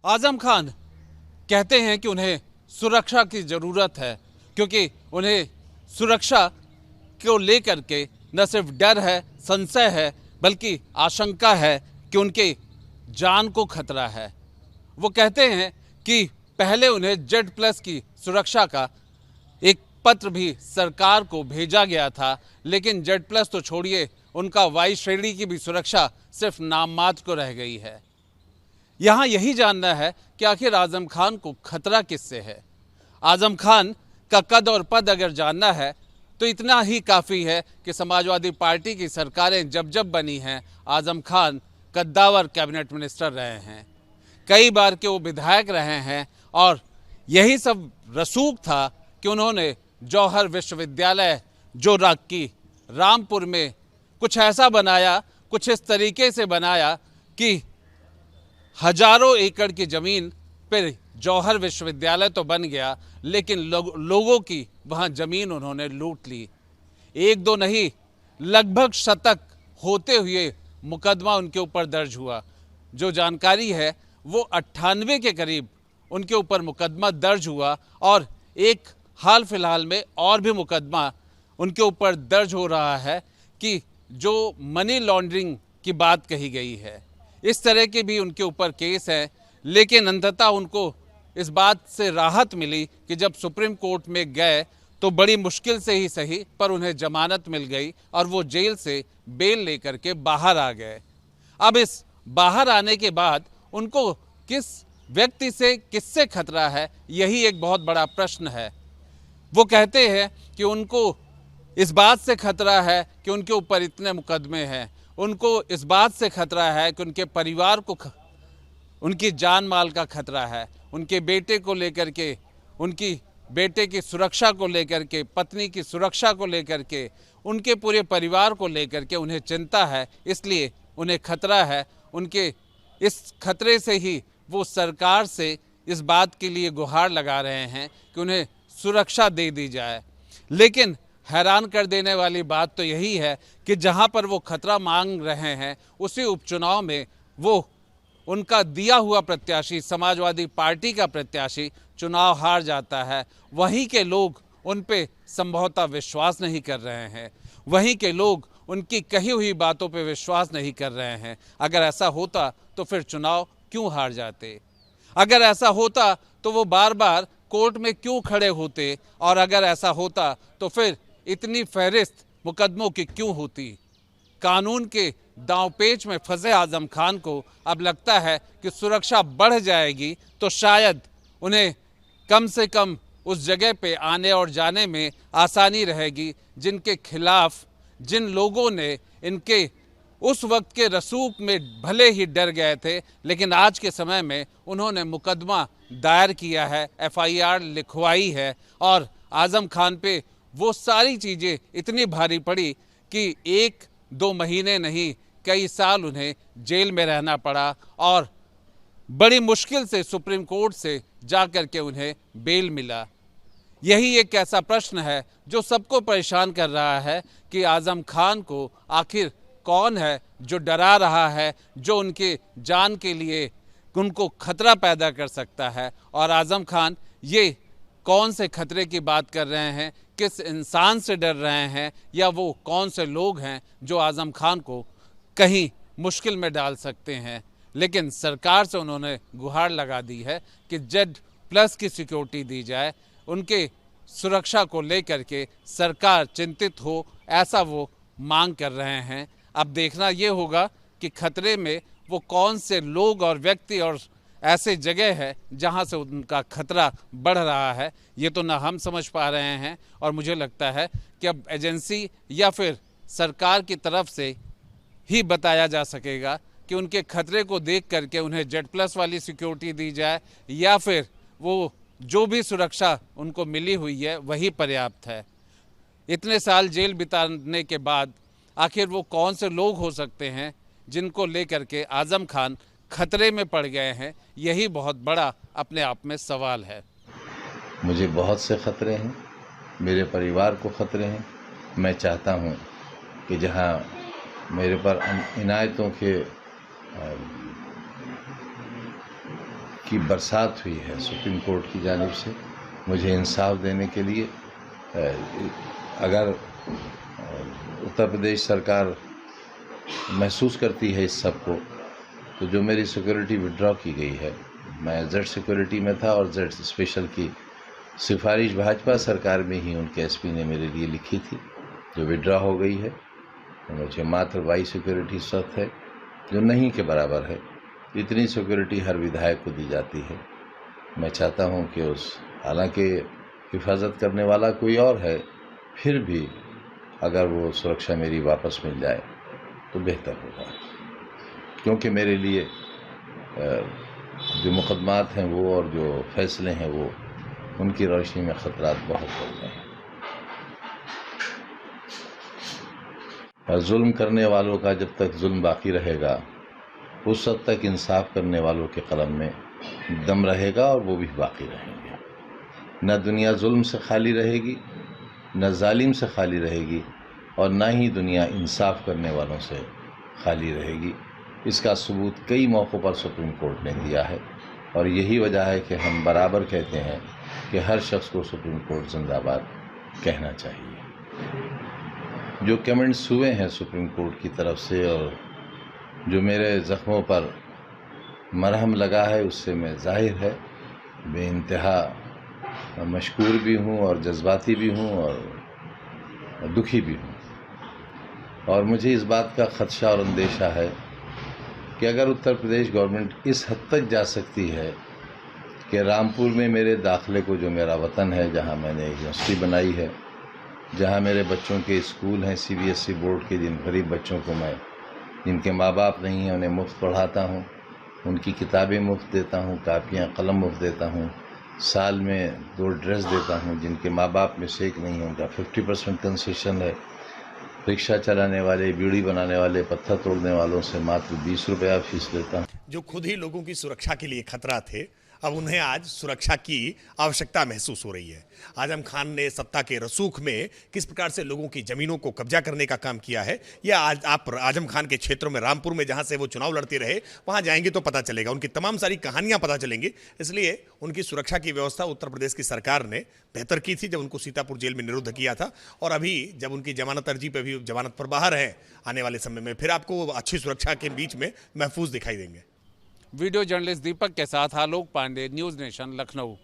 आजम खान कहते हैं कि उन्हें सुरक्षा की ज़रूरत है, क्योंकि उन्हें सुरक्षा को लेकर के न सिर्फ डर है, संशय है, बल्कि आशंका है कि उनके जान को खतरा है। वो कहते हैं कि पहले उन्हें जेड+ की सुरक्षा का एक पत्र भी सरकार को भेजा गया था, लेकिन जेड+ तो छोड़िए, उनका वायु श्रेणी की भी सुरक्षा सिर्फ नाम मात्र को रह गई है। यहाँ यही जानना है कि आखिर आजम खान को खतरा किससे है। आजम खान का कद और पद अगर जानना है तो इतना ही काफ़ी है कि समाजवादी पार्टी की सरकारें जब जब बनी हैं, आजम खान कद्दावर कैबिनेट मिनिस्टर रहे हैं, कई बार के वो विधायक रहे हैं, और यही सब रसूख था कि उन्होंने जौहर विश्वविद्यालय जो की रामपुर में कुछ ऐसा बनाया, कुछ इस तरीके से बनाया कि हजारों एकड़ की ज़मीन पर जौहर विश्वविद्यालय तो बन गया, लेकिन लोगों की वहाँ ज़मीन उन्होंने लूट ली। एक दो नहीं, लगभग शतक होते हुए मुकदमा उनके ऊपर दर्ज हुआ। जो जानकारी है वो 98 के करीब उनके ऊपर मुकदमा दर्ज हुआ, और एक हाल फिलहाल में और भी मुकदमा उनके ऊपर दर्ज हो रहा है कि जो मनी लॉन्ड्रिंग की बात कही गई है। इस तरह के भी उनके ऊपर केस हैं, लेकिन अंततः उनको इस बात से राहत मिली कि जब सुप्रीम कोर्ट में गए तो बड़ी मुश्किल से ही सही, पर उन्हें जमानत मिल गई और वो जेल से बेल लेकर के बाहर आ गए। अब इस बाहर आने के बाद उनको किस व्यक्ति से, किससे खतरा है, यही एक बहुत बड़ा प्रश्न है। वो कहते हैं कि उनको इस बात से खतरा है कि उनके ऊपर इतने मुकदमे हैं, उनको इस बात से खतरा है कि उनके परिवार को उनकी जान माल का खतरा है, उनके बेटे को लेकर के, उनकी बेटे की सुरक्षा को लेकर के, पत्नी की सुरक्षा को लेकर के, उनके पूरे परिवार को लेकर के उन्हें चिंता है, इसलिए उन्हें खतरा है। उनके इस खतरे से ही वो सरकार से इस बात के लिए गुहार लगा रहे हैं कि उन्हें सुरक्षा दे दी जाए। लेकिन हैरान कर देने वाली बात तो यही है कि जहां पर वो खतरा मांग रहे हैं, उसी उपचुनाव में वो उनका दिया हुआ प्रत्याशी, समाजवादी पार्टी का प्रत्याशी, चुनाव हार जाता है। वहीं के लोग उन पे संभवतः विश्वास नहीं कर रहे हैं, वहीं के लोग उनकी कही हुई बातों पे विश्वास नहीं कर रहे हैं। अगर ऐसा होता तो फिर चुनाव क्यों हार जाते? अगर ऐसा होता तो वो बार बार कोर्ट में क्यों खड़े होते? और अगर ऐसा होता तो फिर इतनी फहरिस्त मुकदमों की क्यों होती? कानून के दांवपेच में फंसे आजम खान को अब लगता है कि सुरक्षा बढ़ जाएगी तो शायद उन्हें कम से कम उस जगह पे आने और जाने में आसानी रहेगी जिनके खिलाफ, जिन लोगों ने इनके उस वक्त के रसूख में भले ही डर गए थे, लेकिन आज के समय में उन्होंने मुकदमा दायर किया है, FIR लिखवाई है, और आजम खान पे वो सारी चीज़ें इतनी भारी पड़ी कि 1-2 महीने नहीं, कई साल उन्हें जेल में रहना पड़ा, और बड़ी मुश्किल से सुप्रीम कोर्ट से जाकर के उन्हें बेल मिला। यही एक ऐसा प्रश्न है जो सबको परेशान कर रहा है कि आजम खान को आखिर कौन है जो डरा रहा है, जो उनके जान के लिए उनको खतरा पैदा कर सकता है। और आजम खान ये कौन से खतरे की बात कर रहे हैं, किस इंसान से डर रहे हैं, या वो कौन से लोग हैं जो आजम खान को कहीं मुश्किल में डाल सकते हैं। लेकिन सरकार से उन्होंने गुहार लगा दी है कि जेड+ की सिक्योरिटी दी जाए, उनके सुरक्षा को लेकर के सरकार चिंतित हो, ऐसा वो मांग कर रहे हैं। अब देखना ये होगा कि खतरे में वो कौन से लोग और व्यक्ति और ऐसे जगह है जहां से उनका खतरा बढ़ रहा है। ये तो ना हम समझ पा रहे हैं, और मुझे लगता है कि अब एजेंसी या फिर सरकार की तरफ से ही बताया जा सकेगा कि उनके खतरे को देख करके उन्हें जेड+ वाली सिक्योरिटी दी जाए, या फिर वो जो भी सुरक्षा उनको मिली हुई है वही पर्याप्त है। इतने साल जेल बिताने के बाद आखिर वो कौन से लोग हो सकते हैं जिनको लेकर के आजम खान खतरे में पड़ गए हैं, यही बहुत बड़ा अपने आप में सवाल है। मुझे बहुत से ख़तरे हैं, मेरे परिवार को ख़तरे हैं। मैं चाहता हूँ कि जहाँ मेरे पर इनायतों के की बरसात हुई है सुप्रीम कोर्ट की जानिब से मुझे इंसाफ देने के लिए। अगर उत्तर प्रदेश सरकार महसूस करती है इस सब को, तो जो मेरी सिक्योरिटी विड्रॉ की गई है, मैं जेड सिक्योरिटी में था और जेड स्पेशल की सिफारिश भाजपा सरकार में ही उनके एसपी ने मेरे लिए लिखी थी, जो विड्रॉ हो गई है। तो मुझे मात्र वाई सिक्योरिटी सख्त है, जो नहीं के बराबर है। इतनी सिक्योरिटी हर विधायक को दी जाती है। मैं चाहता हूं कि हालांकि हिफाजत करने वाला कोई और है, फिर भी अगर वो सुरक्षा मेरी वापस मिल जाए तो बेहतर होगा, क्योंकि मेरे लिए जो मुकदमात हैं वो और जो फैसले हैं वो, उनकी रोशनी में ख़तरात बहुत बढ़ गए हैं। और जुल्म करने वालों का जब तक जुल्म बाकी रहेगा, उस हद तक इंसाफ करने वालों के कलम में दम रहेगा और वो भी बाकी रहेंगे। न दुनिया जुल्म से खाली रहेगी, न जालिम से खाली रहेगी, और न ही दुनिया इंसाफ करने वालों से खाली रहेगी। इसका सबूत कई मौक़ों पर सुप्रीम कोर्ट ने दिया है, और यही वजह है कि हम बराबर कहते हैं कि हर शख्स को सुप्रीम कोर्ट जिंदाबाद कहना चाहिए। जो कमेंट्स हुए हैं सुप्रीम कोर्ट की तरफ से और जो मेरे ज़ख्मों पर मरहम लगा है, उससे मैं ज़ाहिर है बेइंतहा मशकूर भी हूँ और जज्बाती भी हूँ और दुखी भी हूँ। और मुझे इस बात का ख़दशा और अंदेशा है कि अगर उत्तर प्रदेश गवर्नमेंट इस हद तक जा सकती है कि रामपुर में मेरे दाखिले को, जो मेरा वतन है, जहाँ मैंने यूनिवर्सिटी बनाई है, जहाँ मेरे बच्चों के स्कूल हैं CBSE बोर्ड के, जिन गरीब बच्चों को मैं, जिनके माँ बाप नहीं हैं, उन्हें मुफ्त पढ़ाता हूँ, उनकी किताबें मुफ्त देता हूँ, कापियाँ कलम मुफ्त देता हूँ, साल में 2 ड्रेस देता हूँ, जिनके माँ बाप में से एक नहीं है उनका 50% कंसेशन है। रिक्शा चलाने वाले, बीड़ी बनाने वाले, पत्थर तोड़ने वालों से मात्र 20 रुपया फीस लेता हूँ। जो खुद ही लोगों की सुरक्षा के लिए खतरा थे, अब उन्हें आज सुरक्षा की आवश्यकता महसूस हो रही है। आजम खान ने सत्ता के रसूख में किस प्रकार से लोगों की जमीनों को कब्जा करने का काम किया है, यह आज आप आजम खान के क्षेत्रों में, रामपुर में, जहां से वो चुनाव लड़ते रहे, वहां जाएंगे तो पता चलेगा, उनकी तमाम सारी कहानियां पता चलेंगी। इसलिए उनकी सुरक्षा की व्यवस्था उत्तर प्रदेश की सरकार ने बेहतर की थी जब उनको सीतापुर जेल में निरुद्ध किया था, और अभी जब उनकी जमानत अर्जी पर भी जमानत पर बाहर है, आने वाले समय में फिर आपको अच्छी सुरक्षा के बीच में महफूज दिखाई देंगे। वीडियो जर्नलिस्ट दीपक के साथ आलोक पांडे, न्यूज़ नेशन, लखनऊ।